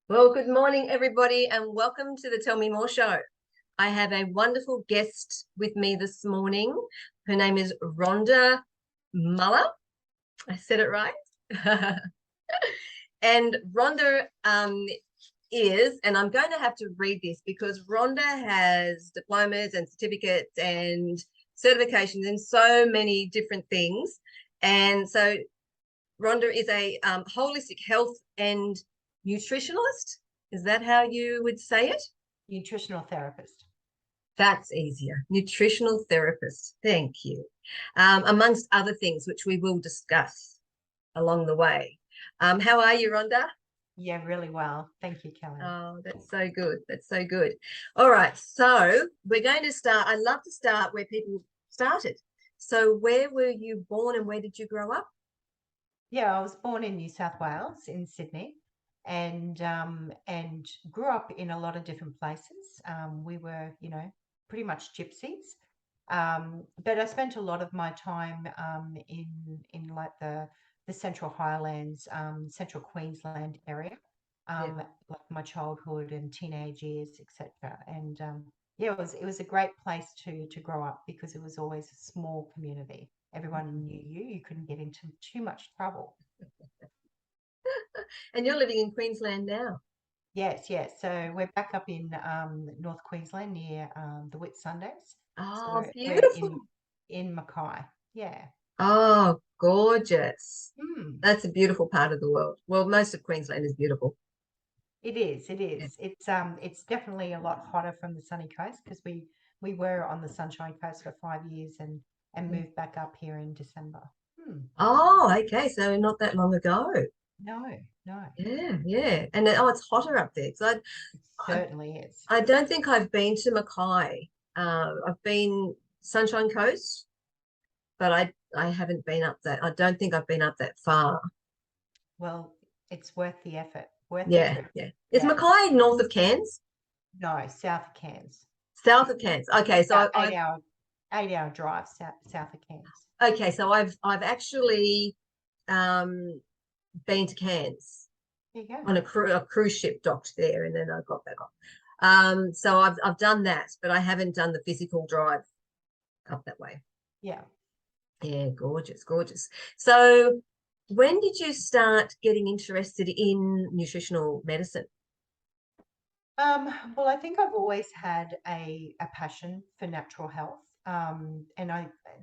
Well, good morning, everybody, and welcome to the Tell Me More show. I have a wonderful guest with me this morning. Her name is Rhonda Muller. I said it right. And Rhonda is, and I'm going to have to read this because Rhonda has diplomas and certificates and certifications in so many different things. And so Rhonda is a holistic health and nutritionalist. Is that how you would say it? Nutritional therapist. That's easier. Nutritional therapist. Thank you. Amongst other things, which we will discuss along the way. How are you, Rhonda? Yeah, really well. Thank you, Kel-Anne. Oh, that's so good. That's so good. All right. So we're going to start. I love to start where people started. So where were you born and where did you grow up? Yeah, I was born in New South Wales in Sydney and grew up in a lot of different places. We were, pretty much gypsies. But I spent a lot of my time in like the Central Highlands, Central Queensland area, Yeah. like my childhood and teenage years, etc. And yeah, it was a great place to grow up because it was always a small community. Everyone knew you. You couldn't get into too much trouble. And you're living in Queensland now. Yes, yes. So we're back up in North Queensland near the Whitsundays. So Oh, we're in beautiful. Mackay. Yeah. Oh, gorgeous. Hmm. That's a beautiful part of the world. Well, most of Queensland is beautiful. It is. It Yeah. is. It's definitely a lot hotter from the sunny coast because we were on the Sunshine Coast for 5 years and moved back up here in December. Hmm. Oh, okay. So not that long ago. No, no, Yeah, yeah. And oh, it's hotter up there. So it I, certainly is. I don't think I've been to Mackay. I've been Sunshine Coast, but I haven't been up that. I don't think I've been up that far. Well, it's worth the effort, worth the Yeah, trip. yeah. Is Yeah. Mackay north of Cairns? No, south of Cairns. South of Cairns. Okay, so About I've 8 hour drive south of Cairns. okay, so I've actually um been to Cairns There you go. on a cruise ship docked there, and then I got back on. So I've done that, but I haven't done the physical drive up that way. Yeah. Yeah, gorgeous, gorgeous. So when did you start getting interested in nutritional medicine? Well, I think I've always had a passion for natural health. And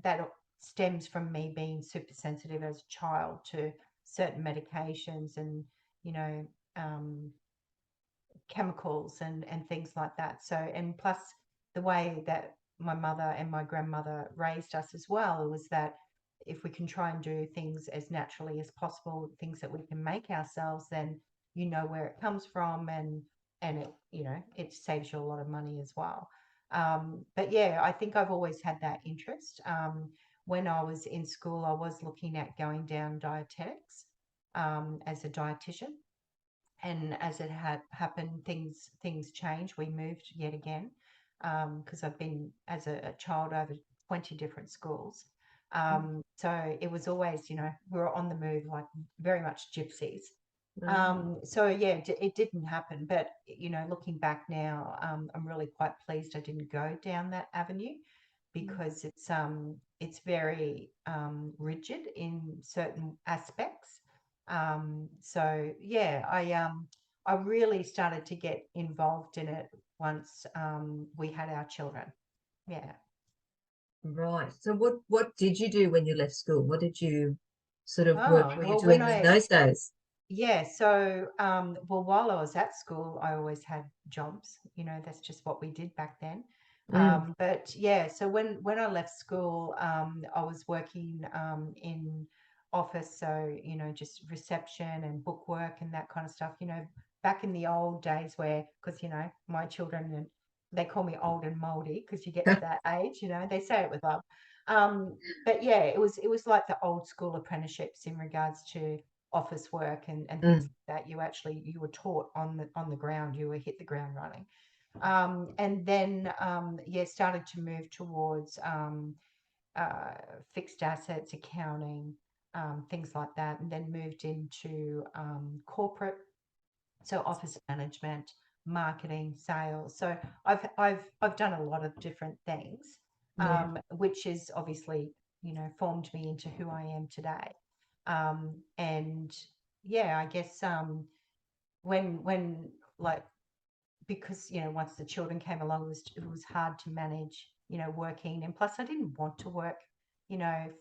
that stems from me being super sensitive as a child to certain medications and, you know, um, chemicals and things like that. So, and plus the way that my mother and my grandmother raised us as well was that if we can try and do things as naturally as possible, things that we can make ourselves, then you know where it comes from and it, it saves you a lot of money as well. But yeah, I think I've always had that interest. When I was in school, I was looking at going down dietetics as a dietitian, and as it had happened, things changed. We moved yet again because I've been as a child over 20 different schools. So it was always, we were on the move, like very much gypsies. Mm. So yeah, it didn't happen. But looking back now, I'm really quite pleased I didn't go down that avenue because it's very rigid in certain aspects. So yeah, I really started to get involved in it once we had our children. Yeah. Right. So what did you do when you left school? What did you sort of work Oh, were you well, when doing in I those days? yeah, so well, while I was at school, I always had jobs. That's just what we did back then. Mm. But yeah, so when I left school, I was working in office, so just reception and bookwork and that kind of stuff. Back in the old days where, because my children and they call me old and moldy because you get to that age. They say it with love. But yeah, it was like the old school apprenticeships in regards to office work and things Mm. like that. You were taught on the ground. You were hit the ground running. And then yeah, started to move towards uh, fixed assets accounting, things like that, and then moved into corporate So office management, marketing, sales. So I've done a lot of different things, Yeah. which is obviously, formed me into who I am today. And yeah, I guess when like, because once the children came along, it was hard to manage, working, and plus I didn't want to work,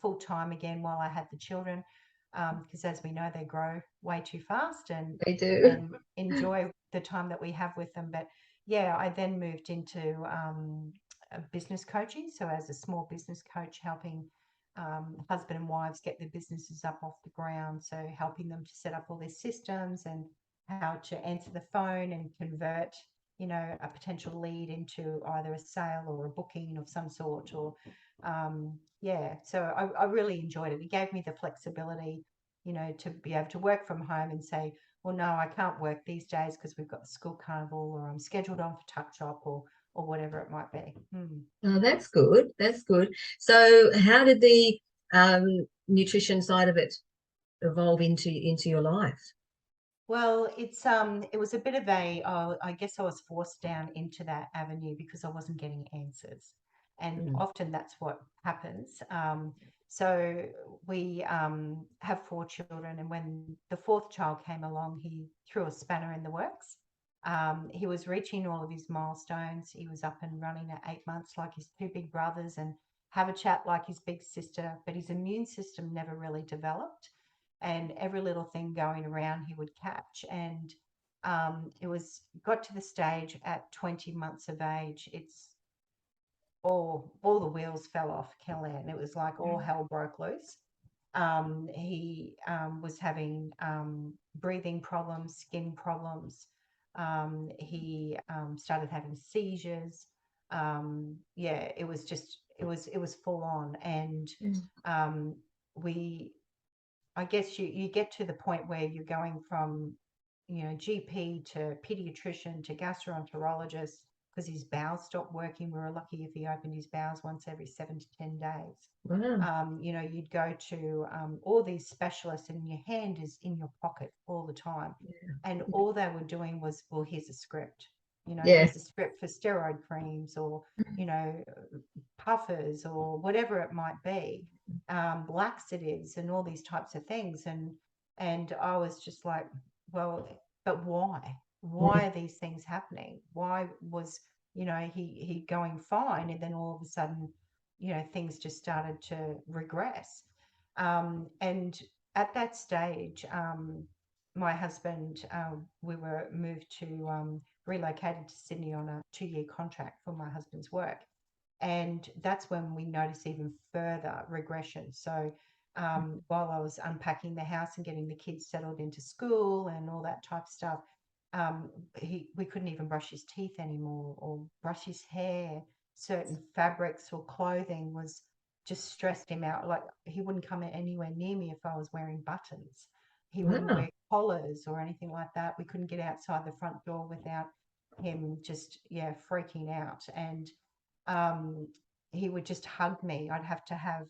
full time again while I had the children, because as we know, they grow way too fast, and They do. enjoy the time that we have with them. But yeah, I then moved into business coaching, so as a small business coach, helping husband and wives get their businesses up off the ground, so helping them to set up all their systems and how to answer the phone and convert a potential lead into either a sale or a booking of some sort, or yeah, so I really enjoyed it. It gave me the flexibility, to be able to work from home and say, well, no, I can't work these days because we've got the school carnival, or I'm scheduled on for tuck shop, or whatever it might be. Oh, that's good. That's good. So how did the nutrition side of it evolve into your life? Well, it was a bit of I guess I was forced down into that avenue because I wasn't getting answers, and Mm. often that's what happens. So we have four children, and when the fourth child came along, he threw a spanner in the works. He was reaching all of his milestones. He was up and running at 8 months, like his two big brothers, and have a chat like his big sister, but his immune system never really developed, and every little thing going around he would catch. And it was got to the stage at 20 months of age, it's all the wheels fell off Kel-Anne. It was like all hell broke loose. He was having breathing problems, skin problems. He started having seizures. Yeah, it was full on. And Mm. um, we I guess you get to the point where you're going from, GP to pediatrician to gastroenterologist, because his bowels stopped working. We were lucky if he opened his bowels once every 7 to 10 days. Wow. You'd go to all these specialists, and your hand is in your pocket all the time. And all they were doing was, well, here's a script. Yeah. Here's a script for steroid creams, or, you know, puffers, or whatever it might be, laxatives and all these types of things. And I was just like, well, but why? Why Mm. are these things happening? Why was, he going fine, and then all of a sudden, things just started to regress. And at that stage, my husband, we were moved to, relocated to Sydney on a 2-year contract for my husband's work. And that's when we noticed even further regression. So while I was unpacking the house and getting the kids settled into school and all that type of stuff, we couldn't even brush his teeth anymore or brush his hair. Certain fabrics or clothing was just stressed him out. Like, he wouldn't come anywhere near me if I was wearing buttons. He wouldn't Wow. wear collars or anything like that. We couldn't get outside the front door without him just, yeah, freaking out. And um, he would just hug me. I'd have to have,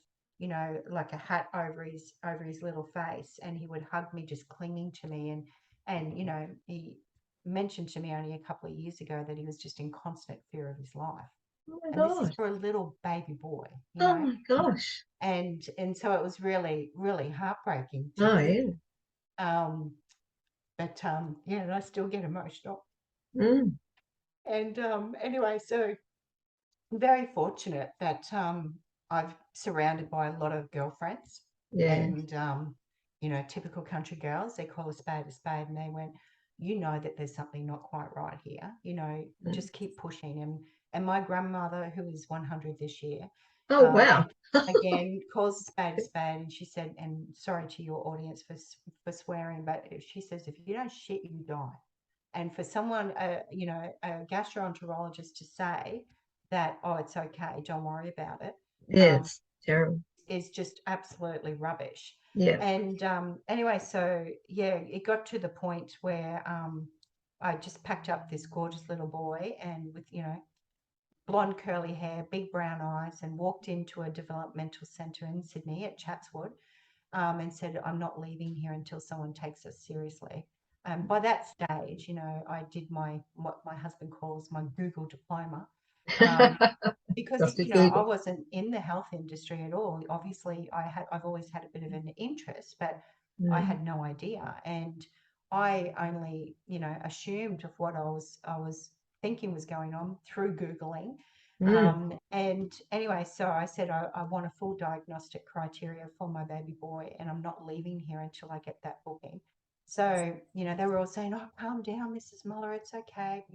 like a hat over his little face, and he would hug me, just clinging to me. And he mentioned to me only a couple of years ago that he was just in constant fear of his life. Oh my And this is gosh. for a little baby boy, Oh my gosh. and so it was really, really heartbreaking to Oh hear. yeah. But yeah, and I still get emotional. Mm. And anyway, so I'm very fortunate that I've surrounded by a lot of girlfriends, Yeah. and typical country girls. They call a spade, and they went, that there's something not quite right here. Mm. Just keep pushing. And my grandmother, who is 100 this year, Oh wow. again calls a spade, and she said, and sorry to your audience for swearing, but she says, if you don't shit, you die. And for someone, a gastroenterologist, to say that, oh, it's okay, don't worry about it, Yeah, um, it's terrible. is just absolutely rubbish. Yeah. And anyway, so yeah, it got to the point where I just packed up this gorgeous little boy, and with, blonde curly hair, big brown eyes, and walked into a developmental centre in Sydney at Chatswood, and said, I'm not leaving here until someone takes us seriously. By that stage, I did what my husband calls my Google diploma, because Dr. I Google. wasn't in the health industry at all. Obviously, I've always had a bit of an interest, but I Mm. had no idea, and I only assumed of what I was thinking was going on through Googling. Mm. And anyway, so I said I want a full diagnostic criteria for my baby boy, and I'm not leaving here until I get that booking. So, they were all saying, "Oh, calm down, Mrs. Muller, it's okay."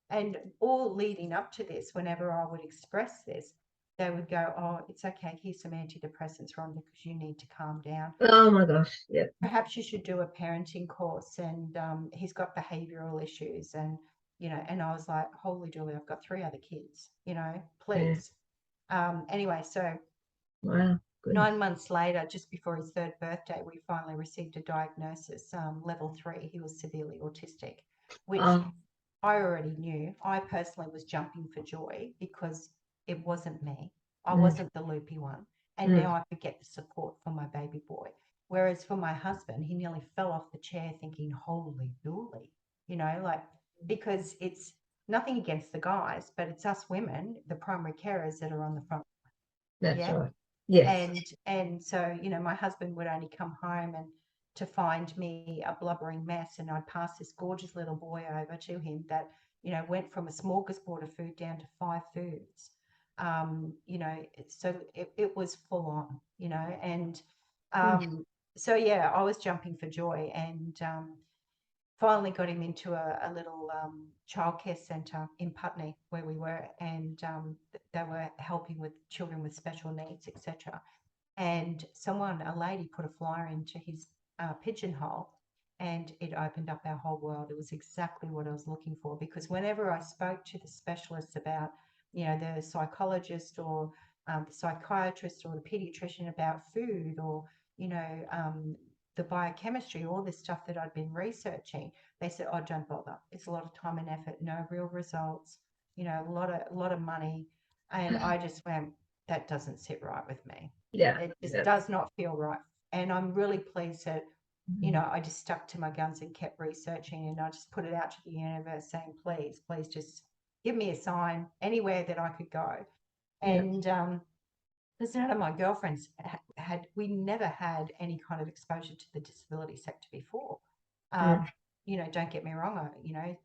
And all leading up to this, whenever I would express this, they would go, "Oh, it's okay. Here's some antidepressants, Rhonda, because you need to calm down. Oh my gosh. Yep. Perhaps you should do a parenting course, and he's got behavioral issues." And I was like, "Holy dooly, I've got 3 other kids, Yeah. please." Anyway, so Wow. Goodness. 9 months later, just before his 3rd birthday, we finally received a diagnosis, level 3. He was severely autistic, which Oh. I already knew. I personally was jumping for joy because it wasn't me. I Mm. wasn't the loopy one. And Mm. now I could get the support for my baby boy. Whereas for my husband, he nearly fell off the chair thinking, holy dooly, because it's nothing against the guys, but it's us women, the primary carers, that are on the front. That's Yeah. right. Yes. And so, my husband would only come home and to find me a blubbering mess, and I'd pass this gorgeous little boy over to him that, went from a smorgasbord of food down to 5 foods. So it was full on, and Mm. so yeah, I was jumping for joy, and finally got him into a little childcare centre in Putney where we were, and they were helping with children with special needs, etc. And a lady, put a flyer into his pigeonhole, and it opened up our whole world. It was exactly what I was looking for, because whenever I spoke to the specialists about, the psychologist or the psychiatrist or the pediatrician about food, or, the biochemistry, all this stuff that I'd been researching, they said, "Oh, don't bother. It's a lot of time and effort, no real results, a lot of money." And I just went, that doesn't sit right with me. Yeah. It just Yeah. does not feel right. And I'm really pleased that, Mm. I just stuck to my guns and kept researching, and I just put it out to the universe saying, please, please just give me a sign anywhere that I could go. Yeah. And because none of my girlfriends we never had any kind of exposure to the disability sector before. Mm. Don't get me wrong,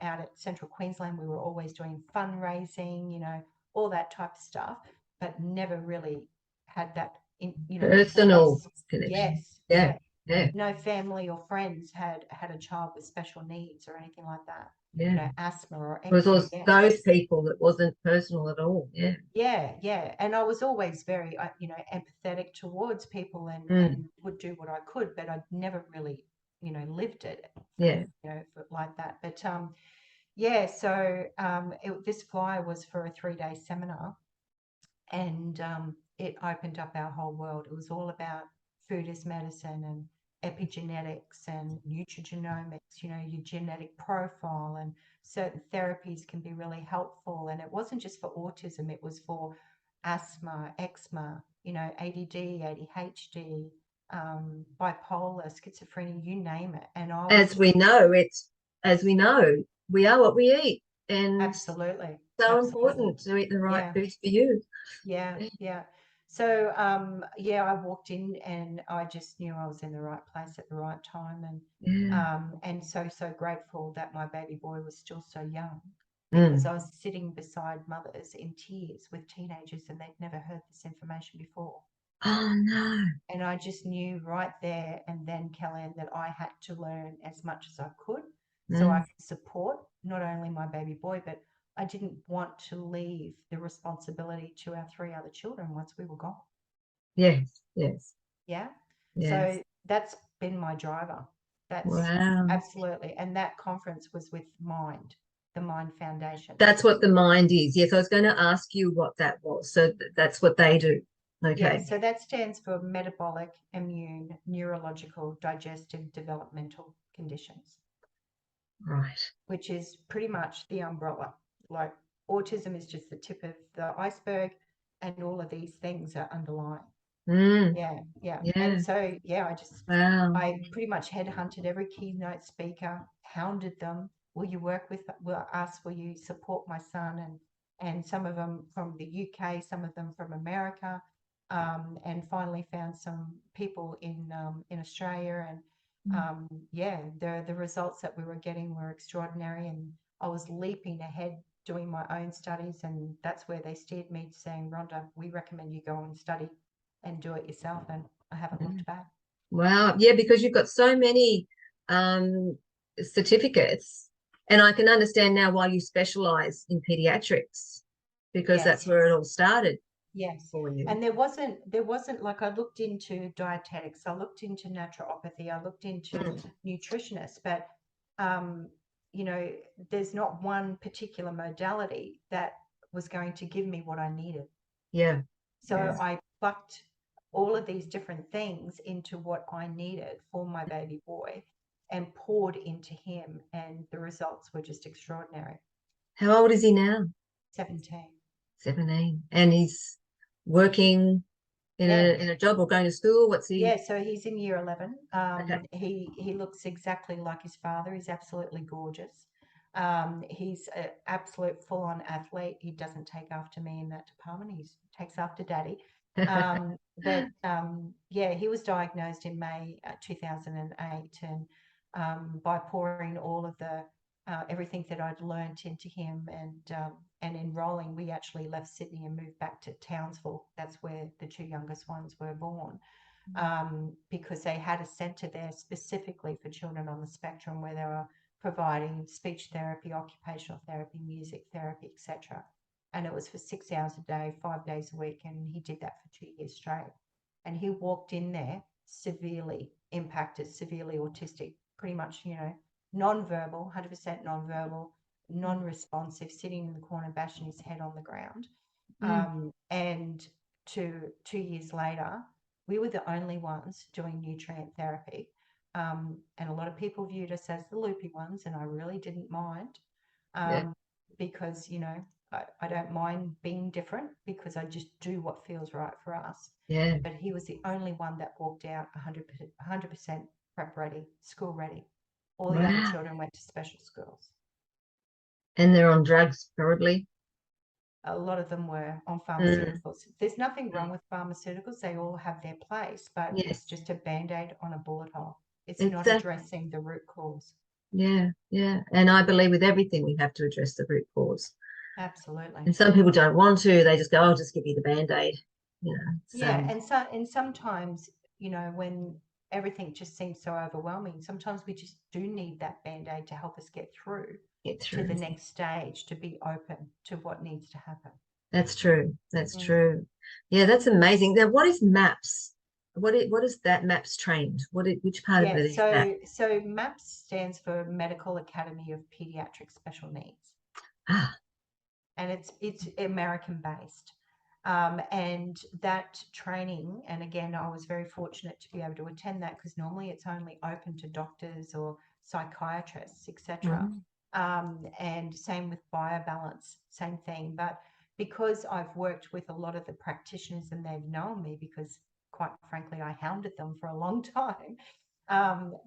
out at Central Queensland, we were always doing fundraising, all that type of stuff, but never really had that Personal close. connection. Yes, Yeah. yeah. Yeah. No family or friends had a child with special needs or anything like that. Yeah. Asthma or It was all anything. Yeah. those people that wasn't personal at all. Yeah. Yeah, yeah. And I was always very, empathetic towards people, Mm. and would do what I could, but I'd never really, lived it Yeah. like that. But yeah, so this flyer was for a 3-day seminar, and it opened up our whole world. It was all about food as medicine, and epigenetics and nutrigenomics, your genetic profile, and certain therapies can be really helpful. And it wasn't just for autism, it was for asthma, eczema, ADD, ADHD, bipolar, schizophrenia, you name it. And I was As we know, we are what we eat, and absolutely, so absolutely, important to eat the right yeah. foods for you. Yeah, yeah. So, yeah, I walked in and I just knew I was in the right place at the right time, Yeah. and so grateful that my baby boy was still so young, because Mm. I was sitting beside mothers in tears with teenagers, and they'd never heard this information before. Oh no. And I just knew right there and then, Kel-Anne, that I had to learn as much as I could, so I Mm. could support not only my baby boy, but I didn't want to leave the responsibility to our 3 other children once we were gone. Yes. Yes. Yeah. Yes. So that's been my driver. That's Wow. absolutely. And that conference was with Mind, the Mind Foundation. That's what the mind is. Yes, I was going to ask you what that was. So that's what they do. Yeah. Okay. So that stands for metabolic, immune, neurological, digestive, developmental conditions, Right. which is pretty much the umbrella. Like, autism is just the tip of the iceberg, and all of these things are underlying. Mm. Yeah. And Yeah. so, yeah, Wow. I pretty much headhunted every keynote speaker, hounded them. Will you work with us? Will you support my son? And some of them from the UK, some of them from America, and finally found some people in Australia. And Mm. yeah, the results that we were getting were extraordinary. And I was leaping ahead doing my own studies, and that's where they steered me to saying, Rhonda, we recommend you go and study and do it yourself. And I haven't Mm. looked back. Wow. Yeah, because you've got so many um, certificates, and I can understand now why you specialize in pediatrics, because that's Yes, where it all started yes. for you. And there wasn't like, I looked into dietetics, I looked into naturopathy, I looked into Mm. nutritionists, but um, you know, there's not one particular modality that was going to give me what I needed. Yeah. So Yeah. I plucked all of these different things into what I needed for my baby boy and poured into him, and the results were just extraordinary. How old is he now? 17. 17. And he's working in Yeah. a job or going to school? What's he? Yeah, so he's in year 11. Okay. He looks exactly like his father. He's absolutely gorgeous. He's an absolute full-on athlete. He doesn't take after me in that department. He takes after daddy. But yeah, he was diagnosed in May 2008, and by pouring all of the everything that I'd learnt into him, and enrolling, we actually left Sydney and moved back to Townsville. That's where the two youngest ones were born, because they had a centre there specifically for children on the spectrum, where they were providing speech therapy, occupational therapy, music therapy, etc. And it was for 6 hours a day, 5 days a week, and he did that for 2 years straight. And he walked in there severely impacted, severely autistic, pretty much, non-verbal, 100% non-verbal, non-responsive, sitting in the corner, bashing his head on the ground. Mm. And 2 years later, we were the only ones doing nutrient therapy. And a lot of people viewed us as the loopy ones, and I really didn't mind, Yeah. because, I don't mind being different, because I just do what feels right for us. Yeah. But he was the only one that walked out 100% prep ready, school ready. All the other Wow. children went to special schools. And they're on drugs, probably. A lot of them were on Mm. pharmaceuticals. There's nothing Mm. wrong with pharmaceuticals. They all have their place, but it's Yes. just a band-aid on a bullet hole. It's not Exactly. addressing the root cause. Yeah. Yeah. And I believe with everything we have to address the root cause. Absolutely. And some people don't want to. They just go, I'll just give you the Band-Aid. It's Yeah, and sometimes, when everything just seems so overwhelming, sometimes we just do need that band-aid to help us get through get to the through. next stage, to be open to what needs to happen. That's true. That's Mm. true. Yeah, that's amazing. Now, what is MAPS? What is that MAPS trained? Which part of Yeah, it is that? so MAPS stands for Medical Academy of Pediatric Special Needs, Ah, and it's American based. And that training, and again, I was very fortunate to be able to attend that, because normally it's only open to doctors or psychiatrists, etc. mm, And same with BioBalance, same thing. But because I've worked with a lot of the practitioners and they've known me, because quite frankly, I hounded them for a long time.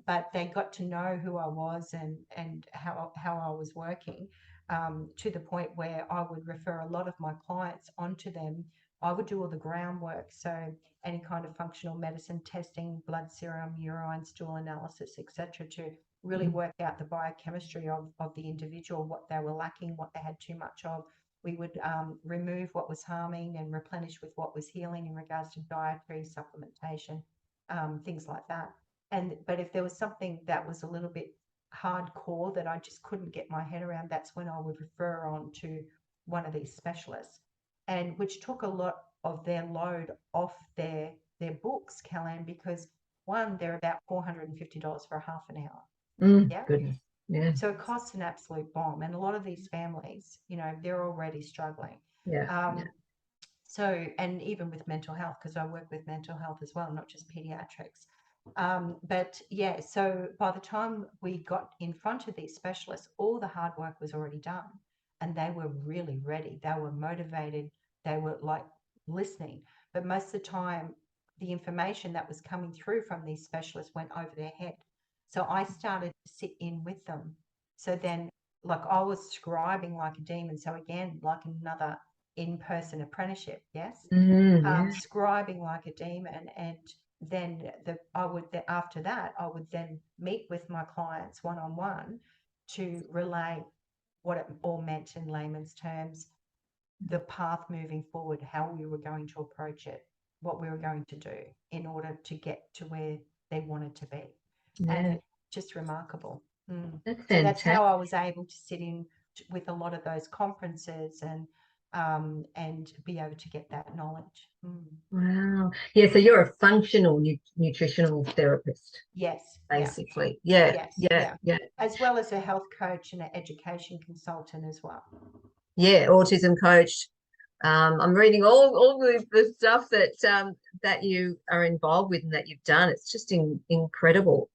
But they got to know who I was, and how I was working, to the point where I would refer a lot of my clients onto them. I would do all the groundwork, so any kind of functional medicine testing, blood serum, urine, stool analysis, etc., to really mm, work out the biochemistry of the individual, what they were lacking, what they had too much of. We would remove what was harming and replenish with what was healing in regards to dietary supplementation, things like that. But if there was something that was a little bit hardcore that I just couldn't get my head around, that's when I would refer on to one of these specialists, and which took a lot of their load off their books, Kel-Anne, because one, they're about $450 for a half an hour. Yeah. goodness. Yeah. So it costs an absolute bomb. And a lot of these families, they're already struggling. Yeah. Yeah. Um, so, and even with mental health, because I work with mental health as well, not just pediatrics. But yeah, so by the time we got in front of these specialists, all the hard work was already done, and they were really ready. They were motivated. They were like listening. But most of the time, the information that was coming through from these specialists went over their head. So I started to sit in with them. So then, like, I was scribing like a demon. So again, like another in-person apprenticeship, yes, Yeah. scribing like a demon. And then after that, I would then meet with my clients one-on-one to relay what it all meant in layman's terms, the path moving forward, how we were going to approach it, what we were going to do in order to get to where they wanted to be. And Yeah. it's just remarkable. That's So that's fantastic. how I was able to sit in with a lot of those conferences and be able to get that knowledge. Wow. Yeah, so you're a functional nutritional therapist, Yes, yeah, basically. Yeah, yes, yeah, yeah. yeah. As well as a health coach and an education consultant as well. Yeah, autism coach. I'm reading all the stuff that you are involved with and that you've done. It's just incredible.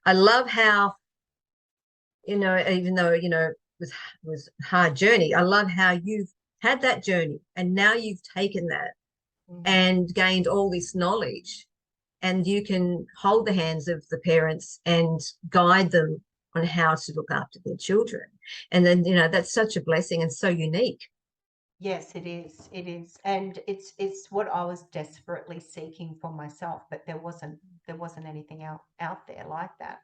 I love how, even though, was a hard journey, I love how you've had that journey and now you've taken that and gained all this knowledge, and you can hold the hands of the parents and guide them on how to look after their children. And then, that's such a blessing and so unique. Yes, it is. It is, and it's what I was desperately seeking for myself, but there wasn't anything out there like that.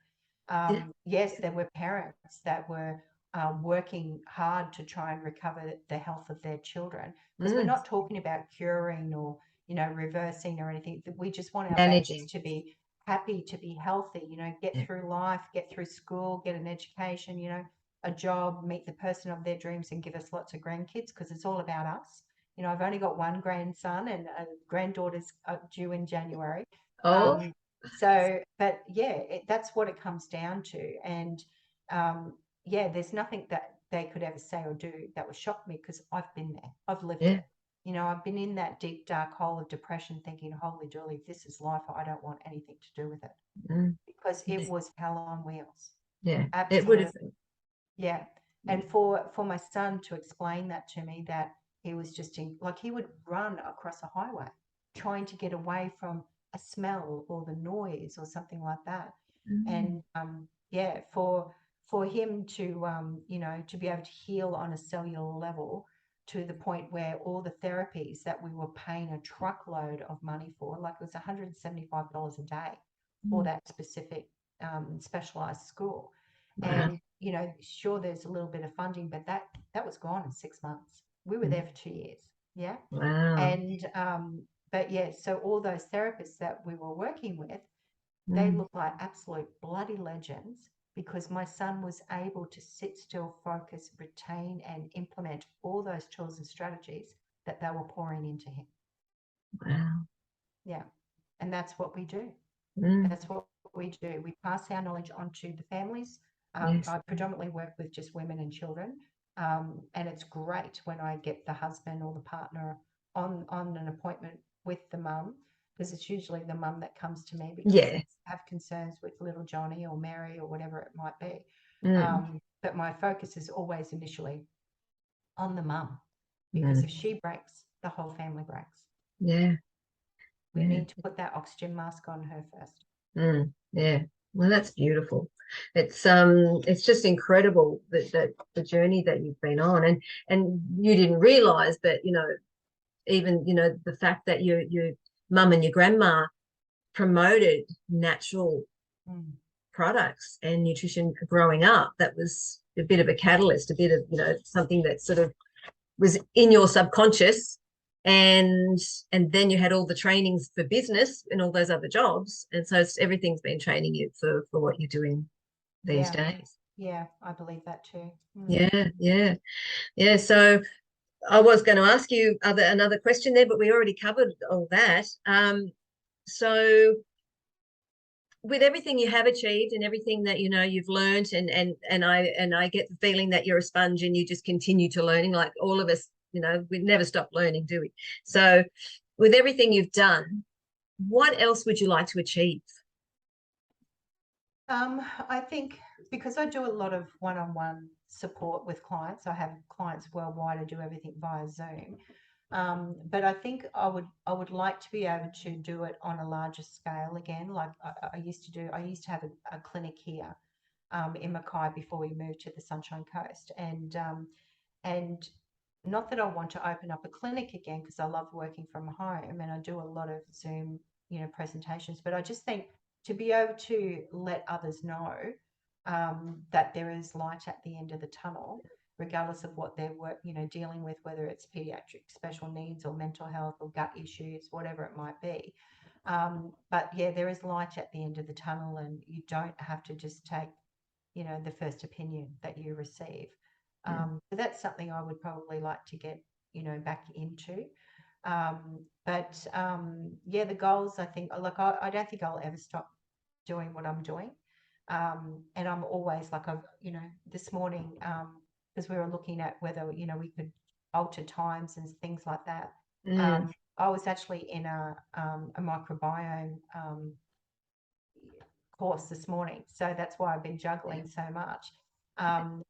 Yeah. Yes, there were parents that were working hard to try and recover the health of their children, because we're Mm. not talking about curing or reversing or anything. We just want our babies Managing. to be happy, to be healthy. Get Yeah. through life, get through school, get an education. A job, meet the person of their dreams, and give us lots of grandkids, because it's all about us. I've only got one grandson, and a granddaughter's due in January. Oh, But yeah, that's what it comes down to. And yeah, there's nothing that they could ever say or do that would shock me, because I've been there, I've lived yeah. it. I've been in that deep, dark hole of depression thinking, holy dooly, if this is life, I don't want anything to do with it, Mm. because it was hell on wheels. Yeah, it would Absolutely. have been. Yeah. And for my son to explain that to me, that he was just like he would run across a highway trying to get away from a smell or the noise or something like that. Mm. And yeah, for him to to be able to heal on a cellular level, to the point where all the therapies that we were paying a truckload of money for, like it was $175 a day for Mm. that specific specialized school. Wow. And sure, there's a little bit of funding, but that was gone in 6 months. We were Mm. there for 2 years. Yeah. Wow. And but yeah, so all those therapists that we were working with, they Mm. look like absolute bloody legends, because my son was able to sit still, focus, retain, and implement all those tools and strategies that they were pouring into him. Wow. Yeah. And that's what we do. Mm. That's what we do. We pass our knowledge on to the families. Yes. I predominantly work with just women and children. And it's great when I get the husband or the partner on an appointment with the mum, because it's usually the mum that comes to me because they Yeah. have concerns with little Johnny or Mary or whatever it might be. Mm. But my focus is always initially on the mum, because if Mm. she breaks, the whole family breaks. Yeah. We Yeah. need to put that oxygen mask on her first. Mm. Yeah. Well, that's beautiful. It's just incredible that the journey that you've been on, and you didn't realize that, even, the fact that your mum and your grandma promoted natural Mm. products and nutrition growing up, that was a bit of a catalyst, a bit of, something that sort of was in your subconscious. And then you had all the trainings for business and all those other jobs, and so everything's been training you for what you're doing these Yeah. days. Yeah, I believe that too. Yeah, yeah, yeah. So I was going to ask you another question there, but we already covered all that. So with everything you have achieved and everything that you've learned, and I get the feeling that you're a sponge and you just continue to learning, like all of us. We never stop learning, do we? So with everything you've done, what else would you like to achieve? I think because I do a lot of one-on-one support with clients, I have clients worldwide. I do everything via Zoom. But I think I would like to be able to do it on a larger scale again. Like I used to do. I used to have a clinic here in Mackay before we moved to the Sunshine Coast, and not that I want to open up a clinic again because I love working from home and I do a lot of Zoom, presentations. But I just think to be able to let others know that there is light at the end of the tunnel, regardless of what they're dealing with, whether it's pediatric special needs or mental health or gut issues, whatever it might be. But yeah, there is light at the end of the tunnel, and you don't have to just take, the first opinion that you receive. So that's something I would probably like to get, back into. But yeah, the goals, I think, like I don't think I'll ever stop doing what I'm doing. And I'm always like, this morning, because we were looking at whether, we could alter times and things like that. Mm. I was actually in a microbiome course this morning, so that's why I've been juggling so much.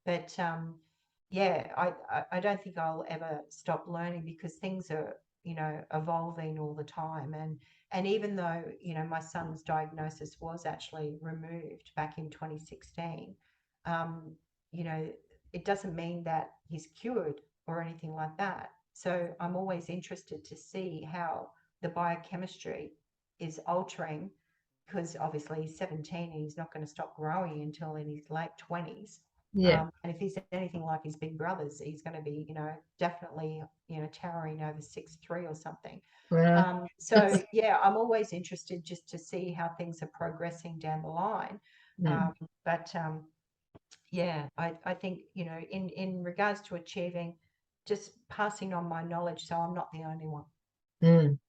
But yeah, I don't think I'll ever stop learning because things are, evolving all the time. And even though, my son's diagnosis was actually removed back in 2016, um, you know, it doesn't mean that he's cured or anything like that. So I'm always interested to see how the biochemistry is altering, because obviously he's 17 and he's not going to stop growing until in his late 20s. Yeah. And if he's anything like his big brothers, he's going to be, definitely, towering over 6'3" or something. Wow. So yeah, I'm always interested just to see how things are progressing down the line. Mm. But yeah, I think, in regards to achieving, just passing on my knowledge so I'm not the only one. Mm.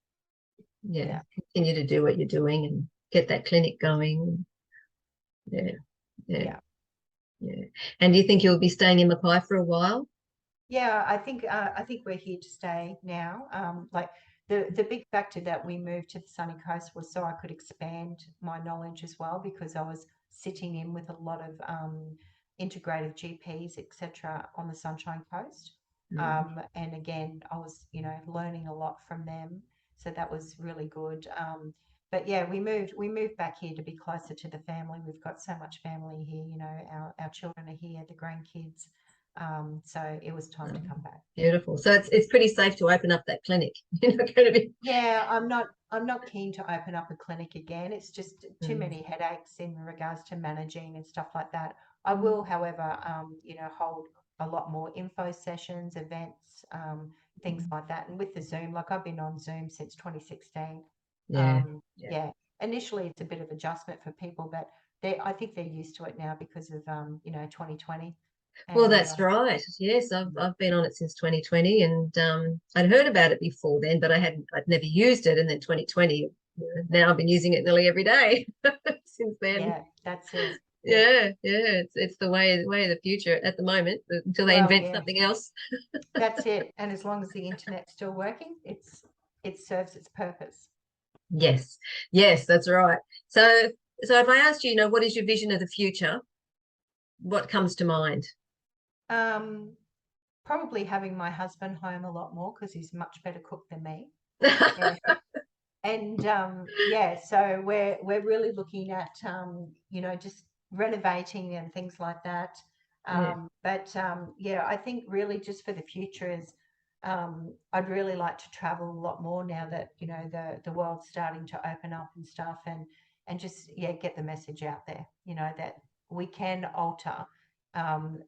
Yeah. Yeah. Continue to do what you're doing and get that clinic going. Yeah. Yeah. Yeah. Yeah. And do you think you'll be staying in Mackay for a while? Yeah, I think we're here to stay now. Like the big factor that we moved to the sunny coast was so I could expand my knowledge as well, because I was sitting in with a lot of integrative GPs, etc., on the Sunshine Coast. Mm. And again, I was, learning a lot from them, so that was really good. But yeah, we moved back here to be closer to the family. We've got so much family here. Our children are here, the grandkids. So it was time to Oh, come back. beautiful. So it's pretty safe to open up that clinic. You're not going to be. Yeah, I'm not keen to open up a clinic again. It's just too Mm. many headaches in regards to managing and stuff like that. I will, however, hold a lot more info sessions, events, things like that. And with the Zoom, like I've been on Zoom since 2016. Yeah. Yeah. Yeah, initially it's a bit of adjustment for people, but I think they're used to it now because of 2020. Well, And that's right. Yes, I've been on it since 2020, and I'd heard about it before then, but I'd never used it. And then 2020, now I've been using it nearly every day since then. yeah, that's it. Yeah. Yeah, yeah, it's the way of the future at the moment until they Well, invent yeah, something else. that's it. And as long as the internet's still working, it serves its purpose. Yes, yes, that's right. So if I asked you, what is your vision of the future? What comes to mind? Um, Probably having my husband home a lot more because he's much better cook than me. Yeah. And yeah, so we're really looking at just renovating and things like that. Yeah. But yeah, I think really just for the future is I'd really like to travel a lot more now that the world's starting to open up and stuff, and just get the message out there, that we can alter um,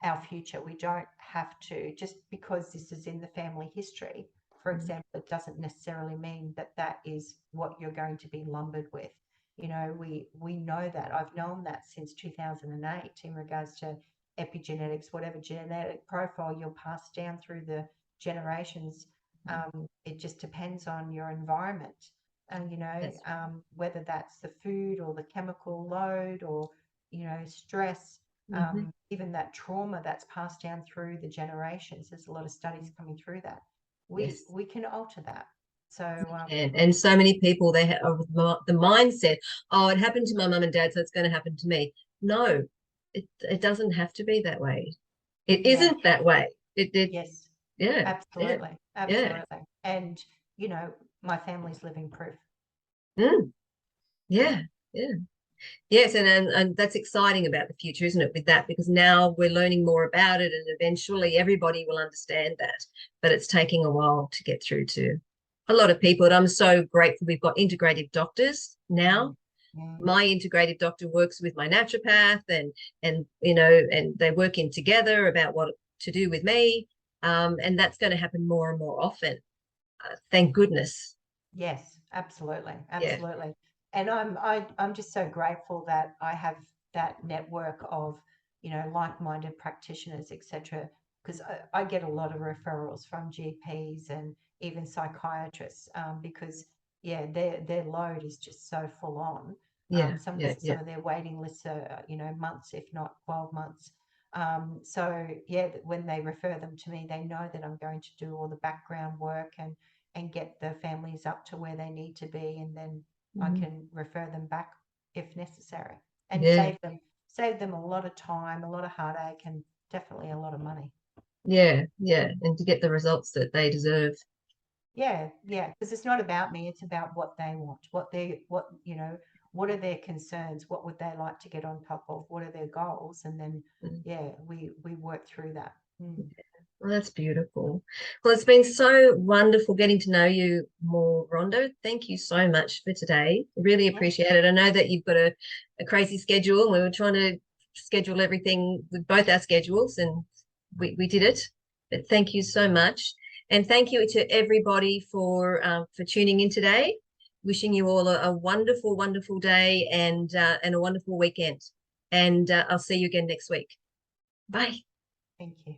our future. We don't have to, just because this is in the family history, for example, it doesn't necessarily mean that that is what you're going to be lumbered with. We know that. I've known that since 2008 in regards to epigenetics, whatever genetic profile you'll pass down through the generations. It just depends on your environment, and That's whether that's the food or the chemical load or stress, mhm. even that trauma that's passed down through the generations. There's a lot of studies coming through that. we Yes. we can alter that. So And so many people they have the mindset, oh, it happened to my mum and dad, so it's going to happen to me. No, it doesn't have to be that way. It yeah, isn't that way. It yes, Yeah. Yeah. Absolutely. Yeah. Absolutely. And, you know, my family's living proof. Mm, yeah. Yeah. Yes, and that's exciting about the future, isn't it, with that? Because now we're learning more about it and eventually everybody will understand that. But it's taking a while to get through to a lot of people. And I'm so grateful we've got integrative doctors now. Mm. My integrative doctor works with my naturopath and you know, and they work in together about what to do with me. And that's going to happen more and more often. Thank goodness. Yes, absolutely, Yeah. absolutely. And I'm just so grateful that I have that network of, you know, like-minded practitioners, etc. Because I get a lot of referrals from GPs and even psychiatrists, because yeah, their load is just so full on. Yeah. Some Yeah. some Yeah. of their waiting lists are, you know, months, if not 12 months. So yeah, when they refer them to me, they know that I'm going to do all the background work and get the families up to where they need to be, and then I Mhm. can refer them back if necessary, and Yeah. save them a lot of time, a lot of heartache, and definitely a lot of money. Yeah. Yeah. And to get the results that they deserve. Yeah, yeah, because it's not about me, it's about what they want, what you know, what are their concerns, what would they like to get on top of, what are their goals, and then Mm. yeah, we work through that. Mm. Well, that's beautiful. Well, it's been so wonderful getting to know you more, Rhonda. Thank you so much for today. Really Yeah, appreciate it. I know that you've got a crazy schedule, and we were trying to schedule everything with both our schedules, and we did it. But thank you so much. And thank you to everybody for tuning in today. Wishing you all a wonderful, wonderful day and a wonderful weekend. And I'll see you again next week. Bye. thank you.